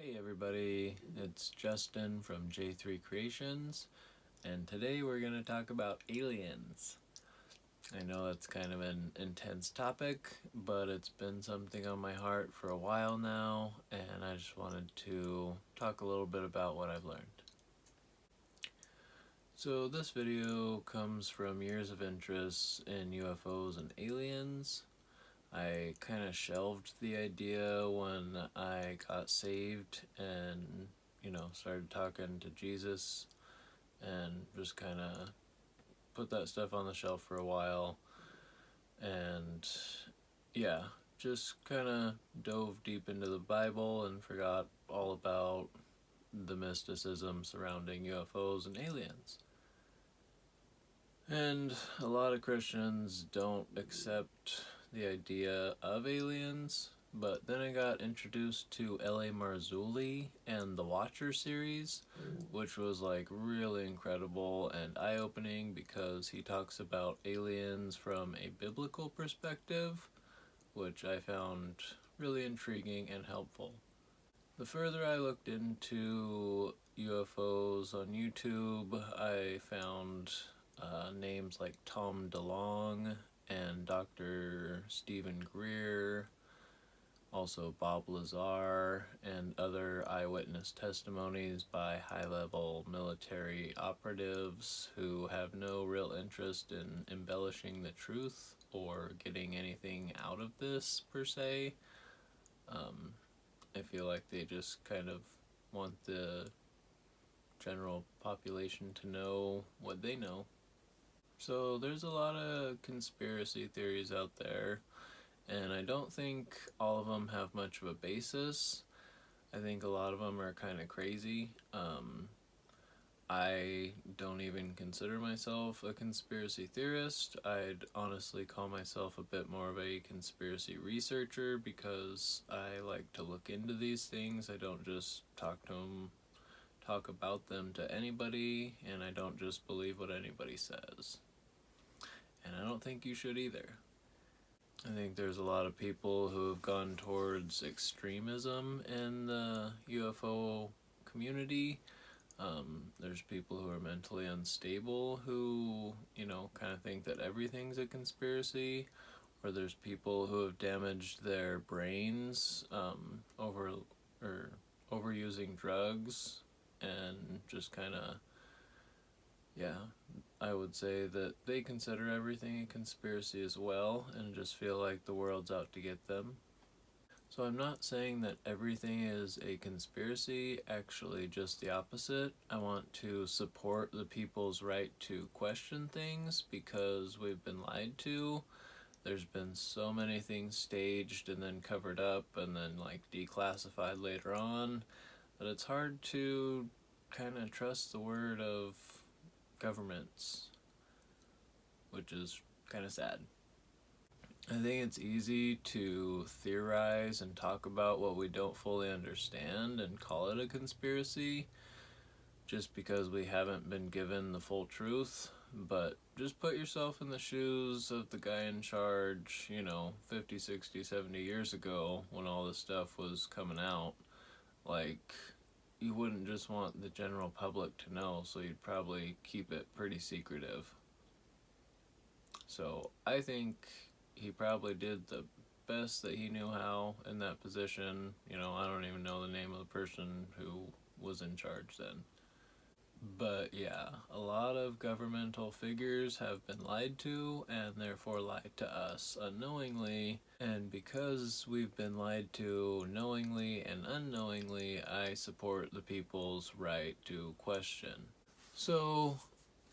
Hey everybody, it's Justin from J3 Creations, and today we're going to talk about aliens. I know it's kind of an intense topic, but it's been something on my heart for a while now, and I just wanted to talk a little bit about what I've learned. So this video comes from years of interest in UFOs and aliens. I kind of shelved the idea when I got saved and, started talking to Jesus and just kind of put that stuff on the shelf for a while. And yeah, just kind of dove deep into the Bible and forgot all about the mysticism surrounding UFOs and aliens. And a lot of Christians don't accept the idea of aliens, but then I got introduced to L.A. Marzulli and the Watcher series, which was really incredible and eye-opening because he talks about aliens from a biblical perspective, which I found really intriguing and helpful. The further I looked into UFOs on YouTube, I found names like Tom DeLonge and Dr. Stephen Greer, also Bob Lazar, and other eyewitness testimonies by high-level military operatives who have no real interest in embellishing the truth or getting anything out of this per se. I feel like they just kind of want the general population to know what they know. So there's a lot of conspiracy theories out there, and I don't think all of them have much of a basis. I think a lot of them are kind of crazy. I don't even consider myself a conspiracy theorist. I'd honestly call myself a bit more of a conspiracy researcher because I like to look into these things. I don't just talk about them to anybody, and I don't just believe what anybody says. And I don't think you should either. I think there's a lot of people who have gone towards extremism in the UFO community. There's people who are mentally unstable who, kind of think that everything's a conspiracy, or there's people who have damaged their brains overusing drugs, and just kind of, I would say that they consider everything a conspiracy as well and just feel like the world's out to get them. So I'm not saying that everything is a conspiracy, actually just the opposite. I want to support the people's right to question things because we've been lied to. There's been so many things staged and then covered up and then declassified later on that it's hard to kind of trust the word of governments, which is kind of sad. I think it's easy to theorize and talk about what we don't fully understand and call it a conspiracy just because we haven't been given the full truth. But just put yourself in the shoes of the guy in charge, 50, 60, 70 years ago when all this stuff was coming out. You wouldn't just want the general public to know, so you'd probably keep it pretty secretive. So I think he probably did the best that he knew how in that position. I don't even know the name of the person who was in charge then. But yeah, a lot of governmental figures have been lied to and therefore lied to us unknowingly. And because we've been lied to knowingly and unknowingly, I support the people's right to question. So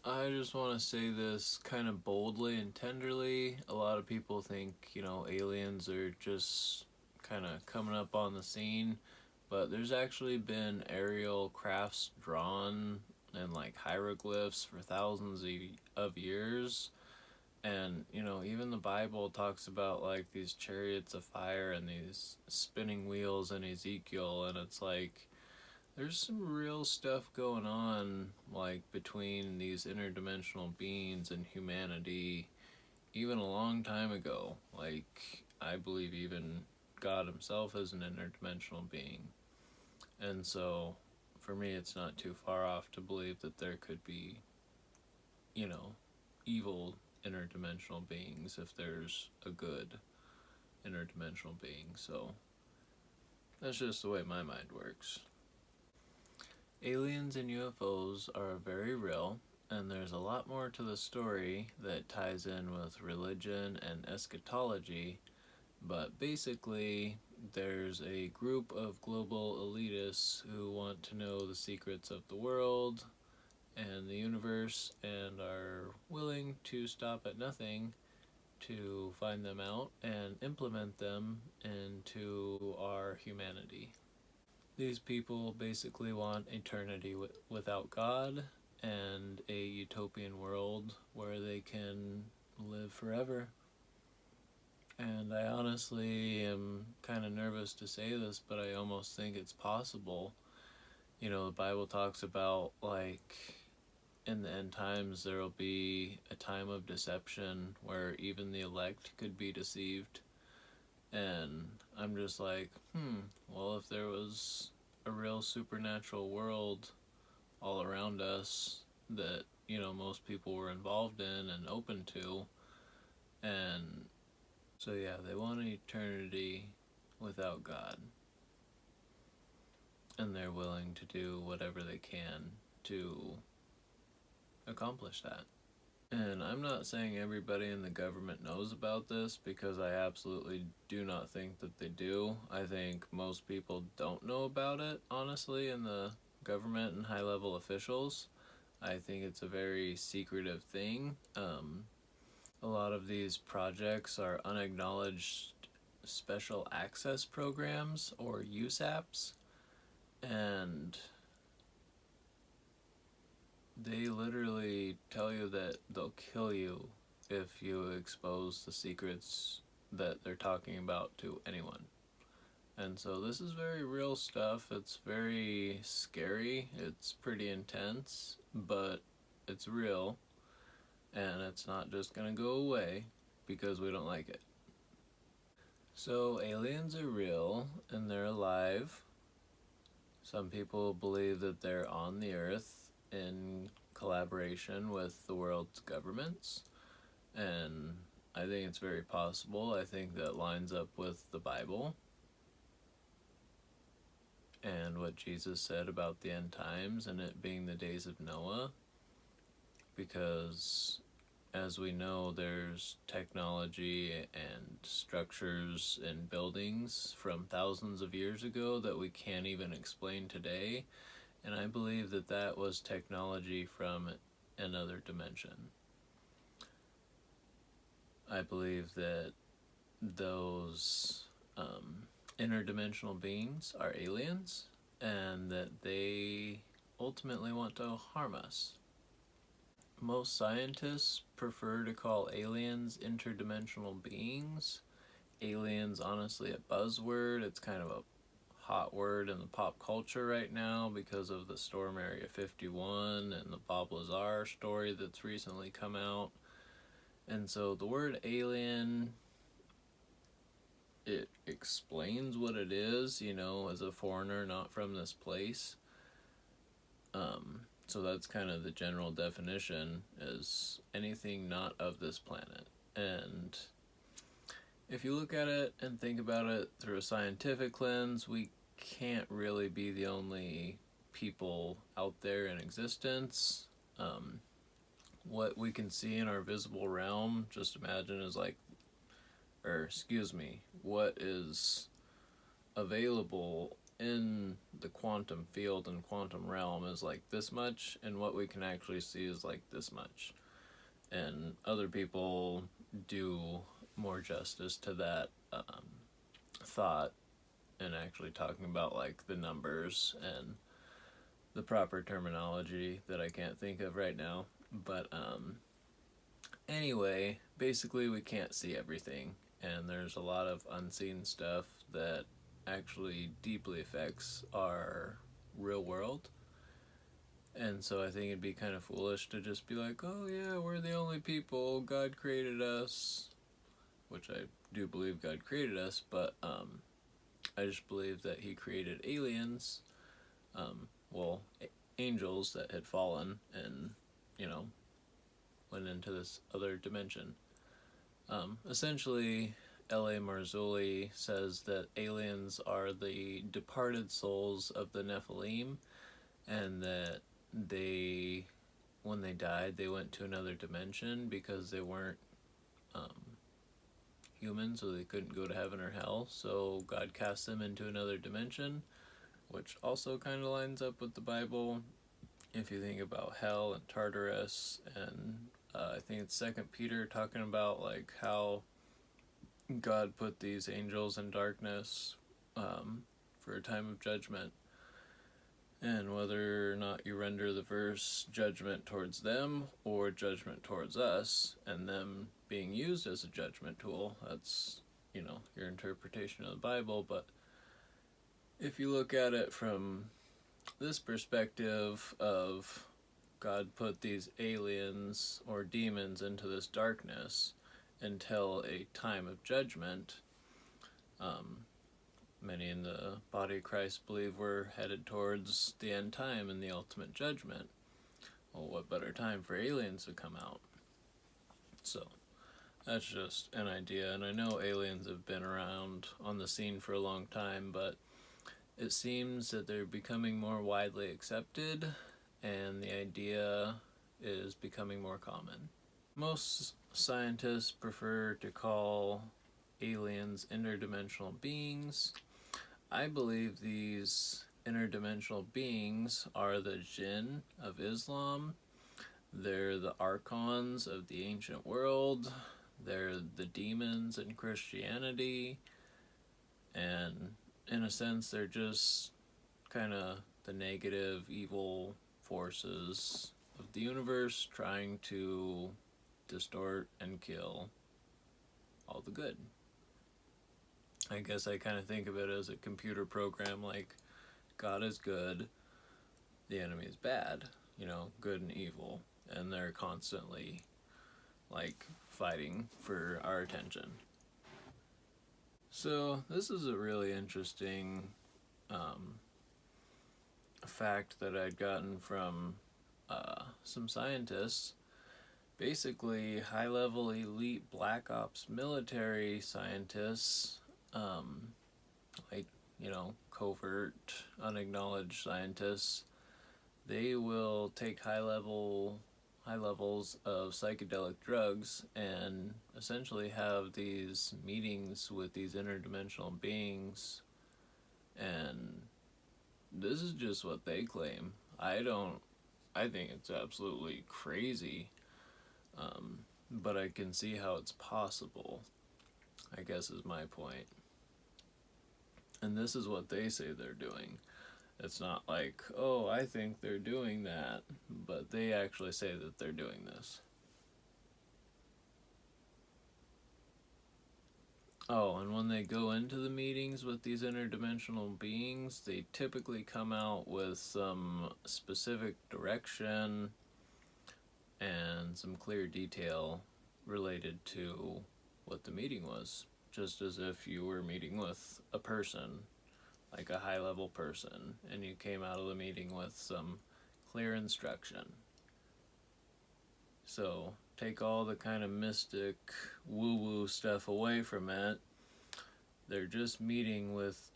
I just want to say this kind of boldly and tenderly. A lot of people think, aliens are just kind of coming up on the scene, but there's actually been aerial crafts drawn and hieroglyphs for thousands of years. And, even the Bible talks about these chariots of fire and these spinning wheels in Ezekiel, and it's there's some real stuff going on, between these interdimensional beings and humanity, even a long time ago. I believe even God himself is an interdimensional being. And so, for me, it's not too far off to believe that there could be, you know, evil interdimensional beings if there's a good interdimensional being. So, that's just the way my mind works. Aliens and UFOs are very real, and there's a lot more to the story that ties in with religion and eschatology, but basically, there's a group of global elitists who want to know the secrets of the world and the universe and are willing to stop at nothing to find them out and implement them into our humanity. These people basically want eternity without God and a utopian world where they can live forever. And I honestly am kind of nervous to say this, but I almost think it's possible. You know, the Bible talks about, like, in the end times there will be a time of deception where even the elect could be deceived. And I'm just like, well, if there was a real supernatural world all around us that, you know, most people were involved in and open to, and so yeah, they want an eternity without God. And they're willing to do whatever they can to accomplish that. And I'm not saying everybody in the government knows about this, because I absolutely do not think that they do. I think most people don't know about it, honestly, in the government and high-level officials. I think it's a very secretive thing. A lot of these projects are unacknowledged special access programs, or USAPs, and they literally tell you that they'll kill you if you expose the secrets that they're talking about to anyone. And so this is very real stuff. It's very scary. It's pretty intense, but it's real. And it's not just gonna go away because we don't like it. So aliens are real and they're alive. Some people believe that they're on the earth in collaboration with the world's governments, and I think it's very possible. I think that lines up with the Bible and what Jesus said about the end times and it being the days of Noah, because as we know, there's technology and structures and buildings from thousands of years ago that we can't even explain today. And I believe that that was technology from another dimension. I believe that those interdimensional beings are aliens and that they ultimately want to harm us. Most scientists prefer to call aliens interdimensional beings. Aliens, honestly, a buzzword. It's kind of a hot word in the pop culture right now because of the Storm Area 51 and the Bob Lazar story that's recently come out. And so the word alien, it explains what it is, you know, as a foreigner not from this place. So that's kind of the general definition, is anything not of this planet. And if you look at it and think about it through a scientific lens, we can't really be the only people out there in existence. What we can see in our visible realm, just imagine, is like, what is available in the quantum field and quantum realm is like this much, and what we can actually see is like this much. And other people do more justice to that thought and actually talking about like the numbers and the proper terminology that I can't think of right now. But anyway, basically we can't see everything, and there's a lot of unseen stuff that actually deeply affects our real world. And so I think it'd be kind of foolish to just be like, oh yeah, we're the only people, God created us, which I do believe God created us, but I just believe that he created aliens well, angels that had fallen and, you know, went into this other dimension. Essentially, L.A. Marzulli says that aliens are the departed souls of the Nephilim, and that they, when they died, they went to another dimension because they weren't human, so they couldn't go to heaven or hell. So God cast them into another dimension, which also kind of lines up with the Bible. If you think about hell and Tartarus, and I think it's Second Peter talking about like how God put these angels in darkness for a time of judgment, and whether or not you render the verse judgment towards them or judgment towards us, and them being used as a judgment tool, that's, you know, your interpretation of the Bible. But if you look at it from this perspective of God put these aliens or demons into this darkness until a time of judgment, many in the body of Christ believe we're headed towards the end time and the ultimate judgment. Well, what better time for aliens to come out? So that's just an idea, and I know aliens have been around on the scene for a long time, but it seems that they're becoming more widely accepted, and the idea is becoming more common. Most scientists prefer to call aliens interdimensional beings. I believe these interdimensional beings are the jinn of Islam. They're the archons of the ancient world. They're the demons in Christianity. And in a sense, they're just kind of the negative, evil forces of the universe trying to distort and kill all the good. I guess I kind of think of it as a computer program, like God is good, the enemy is bad, you know, good and evil, and they're constantly like fighting for our attention. So this is a really interesting fact that I'd gotten from some scientists. Basically, high-level elite black ops military scientists, like, you know, covert, unacknowledged scientists, they will take high levels of psychedelic drugs and essentially have these meetings with these interdimensional beings, and this is just what they claim. I think it's absolutely crazy, but I can see how it's possible, I guess is my point. And this is what they say they're doing. It's not like, oh, I think they're doing that, but they actually say that they're doing this. Oh, and when they go into the meetings with these interdimensional beings, they typically come out with some specific direction and some clear detail related to what the meeting was, just as if you were meeting with a person, like a high-level person, and you came out of the meeting with some clear instruction. So take all the kind of mystic woo-woo stuff away from it. They're just meeting with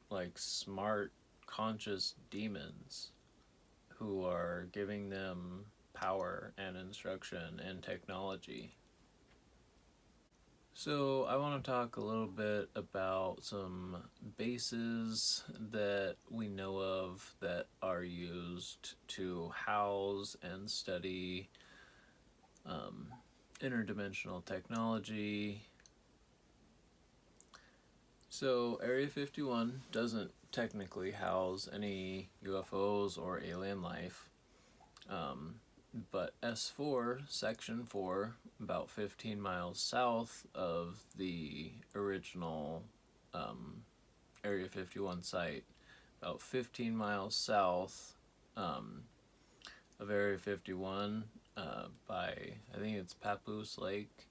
like smart, conscious demons who are giving them power and instruction and technology. So I want to talk a little bit about some bases that we know of that are used to house and study interdimensional technology. So Area 51 doesn't technically house any UFOs or alien life, but S4, Section 4, about 15 miles south of the original Area 51 site, about 15 miles south of Area 51 by, I think it's Papoose Lake.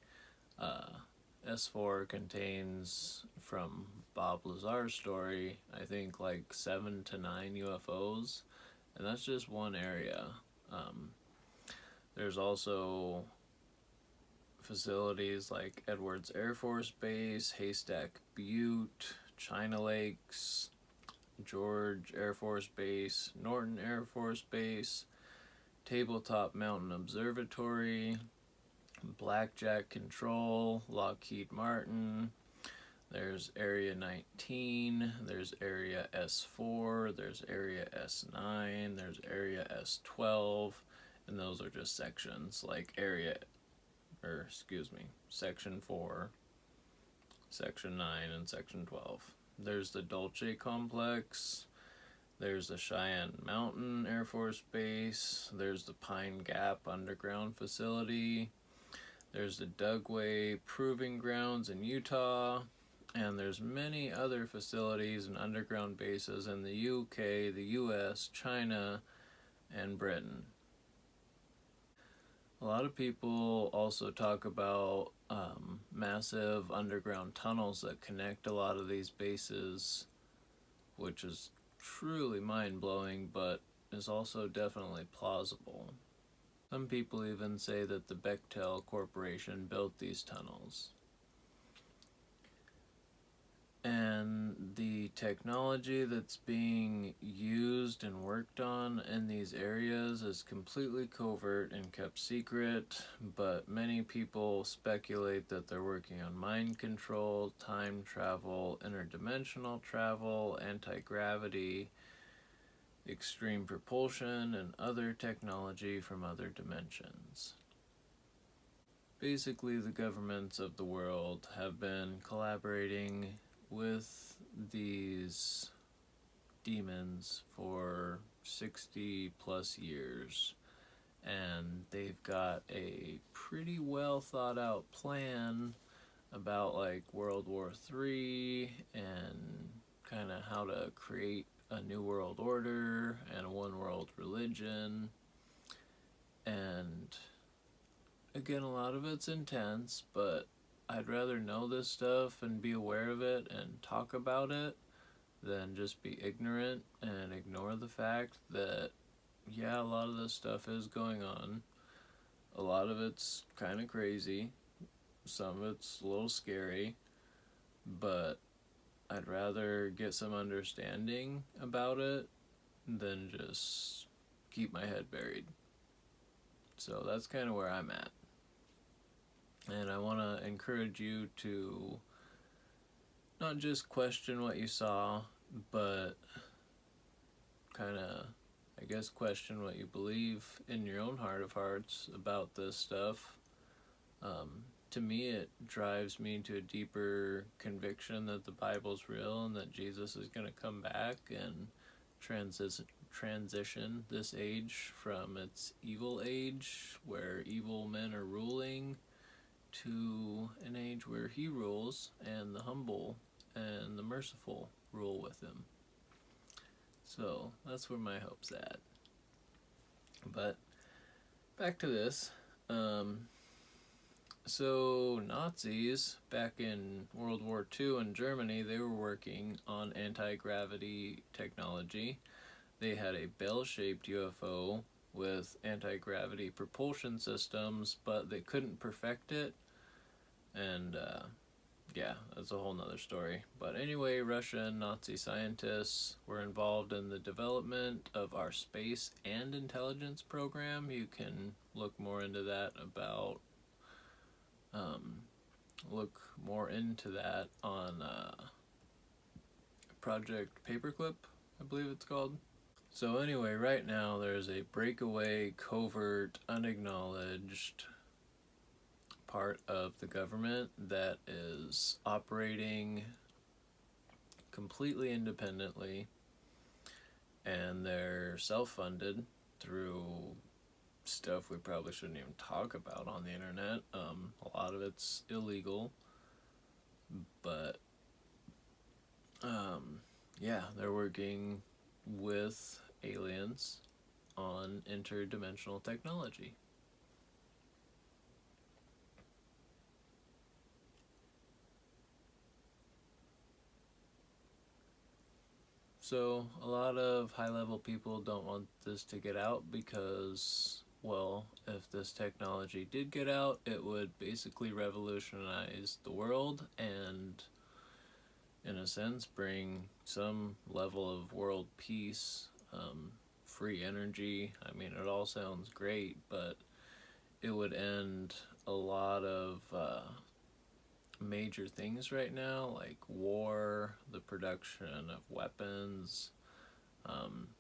S4 contains from Bob Lazar's story, I think like 7 to 9 UFOs, and that's just one area. Um, there's also facilities like Edwards Air Force Base, Haystack Butte, China Lakes, George Air Force Base, Norton Air Force Base, Tabletop Mountain Observatory, Blackjack Control, Lockheed Martin. There's Area 19, there's Area S4, there's Area S9, there's Area S12, and those are just sections like Section 4, Section 9, and Section 12. There's the Dulce Complex, there's the Cheyenne Mountain Air Force Base, there's the Pine Gap Underground Facility, there's the Dugway Proving Grounds in Utah, and there's many other facilities and underground bases in the UK, the US, China, and Britain. A lot of people also talk about massive underground tunnels that connect a lot of these bases, which is truly mind-blowing, but is also definitely plausible. Some people even say that the Bechtel Corporation built these tunnels. And the technology that's being used and worked on in these areas is completely covert and kept secret, but many people speculate that they're working on mind control, time travel, interdimensional travel, anti-gravity, extreme propulsion, and other technology from other dimensions. Basically, the governments of the world have been collaborating with these demons for 60 plus years, and they've got a pretty well thought out plan about like World War III and kind of how to create a new world order and a one world religion. And again, a lot of it's intense, but I'd rather know this stuff and be aware of it and talk about it than just be ignorant and ignore the fact that, yeah, a lot of this stuff is going on. A lot of it's kind of crazy. Some of it's a little scary, but I'd rather get some understanding about it than just keep my head buried. So that's kind of where I'm at. And I want to encourage you to not just question what you saw, but kind of, I guess, question what you believe in your own heart of hearts about this stuff. To me, it drives me to a deeper conviction that the Bible's real and that Jesus is going to come back and transition this age from its evil age, where evil men are ruling, to an age where he rules and the humble and the merciful rule with him. So that's where my hope's at. But back to this. So Nazis back in World War II in Germany, they were working on anti-gravity technology. They had a bell-shaped UFO with anti-gravity propulsion systems, but they couldn't perfect it. And yeah, that's a whole nother story. But anyway, Russian Nazi scientists were involved in the development of our space and intelligence program. You can look more into that on Project Paperclip, I believe it's called. So anyway, right now there's a breakaway, covert, unacknowledged part of the government that is operating completely independently, and they're self-funded through stuff we probably shouldn't even talk about on the internet. A lot of it's illegal, but yeah, they're working with aliens on interdimensional technology. So, a lot of high level people don't want this to get out because, well, if this technology did get out, it would basically revolutionize the world and, in a sense, bring some level of world peace, free energy. I mean, it all sounds great, but it would end a lot of major things right now, like war, the production of weapons,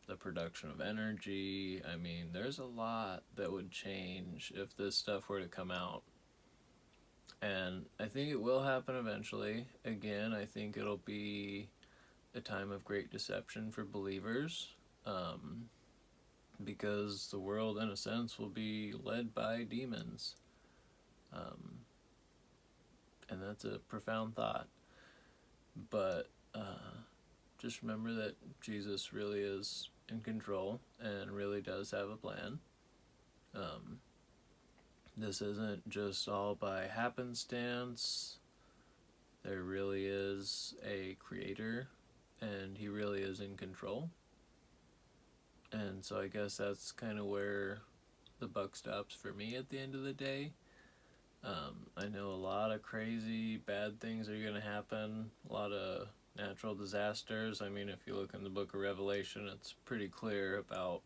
the production of energy. I mean, there's a lot that would change if this stuff were to come out. And I think it will happen eventually. Again, I think it'll be a time of great deception for believers, because the world, in a sense, will be led by demons. And that's a profound thought. But just remember that Jesus really is in control and really does have a plan. This isn't just all by happenstance. There really is a creator, and he really is in control. And so I guess that's kind of where the buck stops for me at the end of the day. I know a lot of crazy bad things are going to happen, a lot of natural disasters. I mean, if you look in the book of Revelation, it's pretty clear about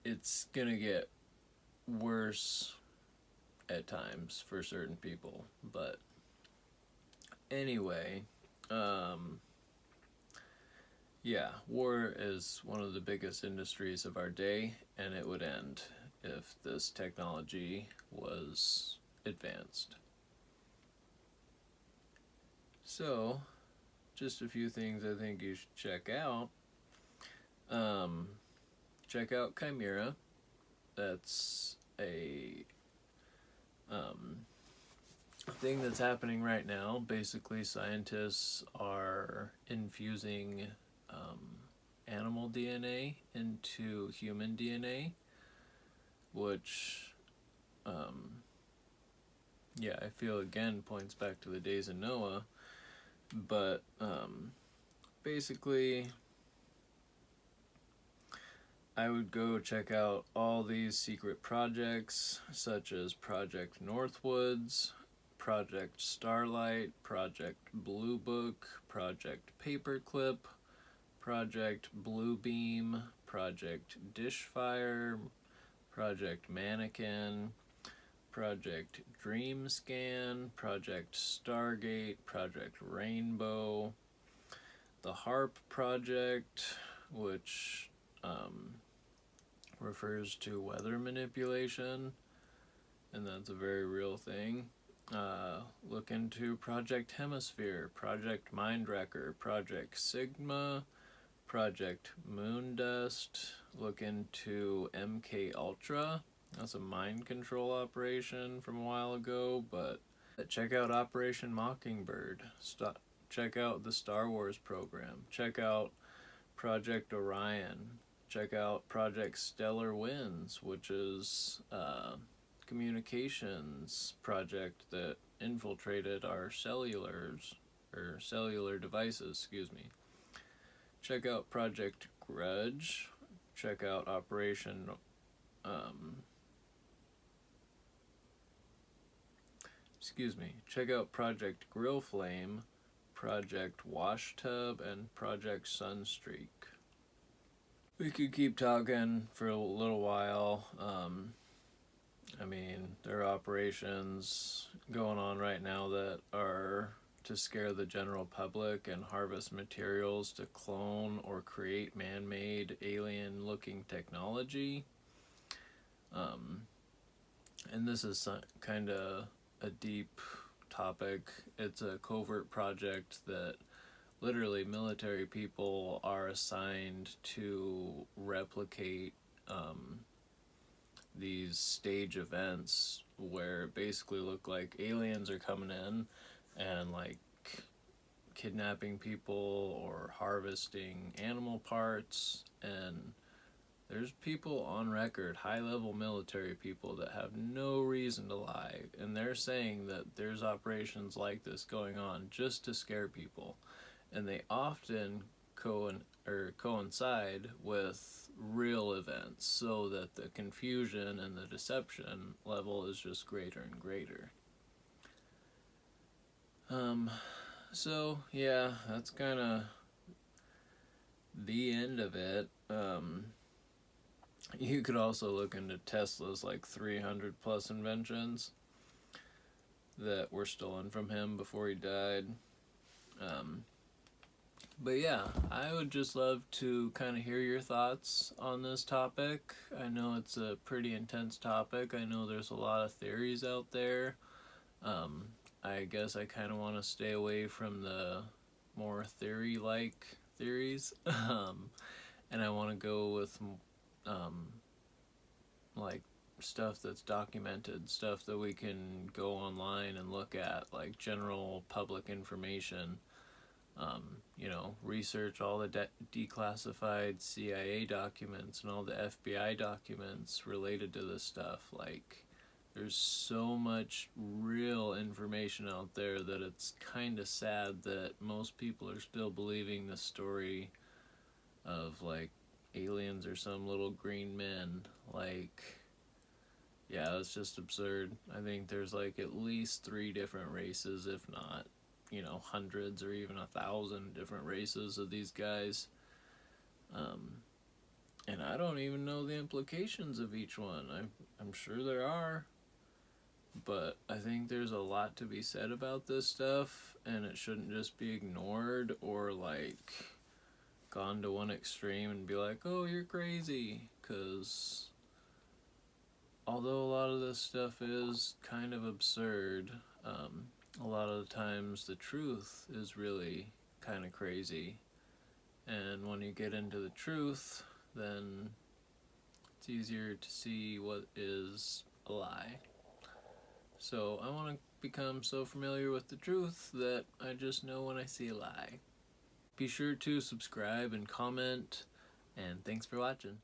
it's going to get worse at times for certain people. But anyway, yeah, war is one of the biggest industries of our day, and it would end if this technology was advanced. So, just a few things I think you should check out. Check out Chimera. That's a thing that's happening right now. Basically, scientists are infusing animal DNA into human DNA, which, yeah, I feel again points back to the days of Noah. But basically, I would go check out all these secret projects, such as Project Northwoods, Project Starlight, Project Blue Book, Project Paperclip, Project Bluebeam, Project Dishfire, Project Mannequin, Project Dreamscan, Project Stargate, Project Rainbow, the HARP Project, which refers to weather manipulation, and that's a very real thing. Look into Project Hemisphere, Project Mindwrecker, Project Sigma, Project Moondust. Look into MK Ultra. That's a mind control operation from a while ago, but check out Operation Mockingbird. Check out the Star Wars program. Check out Project Orion. Check out Project Stellar Winds, which is a communications project that infiltrated our cellular devices, Check out Project Grudge. Check out Check out Project Grill Flame, Project Washtub, and Project Sunstreak. We could keep talking for a little while. I mean, there are operations going on right now that are to scare the general public and harvest materials to clone or create man-made alien-looking technology. And this is kind of a deep topic. It's a covert project that literally military people are assigned to replicate these stage events where it basically look like aliens are coming in and like kidnapping people or harvesting animal parts. And there's people on record, high-level military people, that have no reason to lie, and they're saying that there's operations like this going on just to scare people. And they often or coincide with real events, so that the confusion and the deception level is just greater and greater. So yeah, that's kind of the end of it. You could also look into Tesla's like 300 plus inventions that were stolen from him before he died. But yeah, I would just love to kind of hear your thoughts on this topic. I know it's a pretty intense topic. I know there's a lot of theories out there. I guess I kind of want to stay away from the more theory-like theories. And I want to go with like stuff that's documented, stuff that we can go online and look at, like general public information. Research all the declassified CIA documents and all the FBI documents related to this stuff. Like, there's so much real information out there that it's kind of sad that most people are still believing the story of, like, aliens or some little green men. Like, yeah, that's just absurd. I think there's, like, at least 3 different races, if not hundreds or even 1,000 different races of these guys. And I don't even know the implications of each one. I'm sure there are, but I think there's a lot to be said about this stuff, and it shouldn't just be ignored or like gone to one extreme and be like, oh, you're crazy, because although a lot of this stuff is kind of absurd, a lot of the times the truth is really kind of crazy. And when you get into the truth, then it's easier to see what is a lie. So I want to become so familiar with the truth that I just know when I see a lie. Be sure to subscribe and comment, and thanks for watching.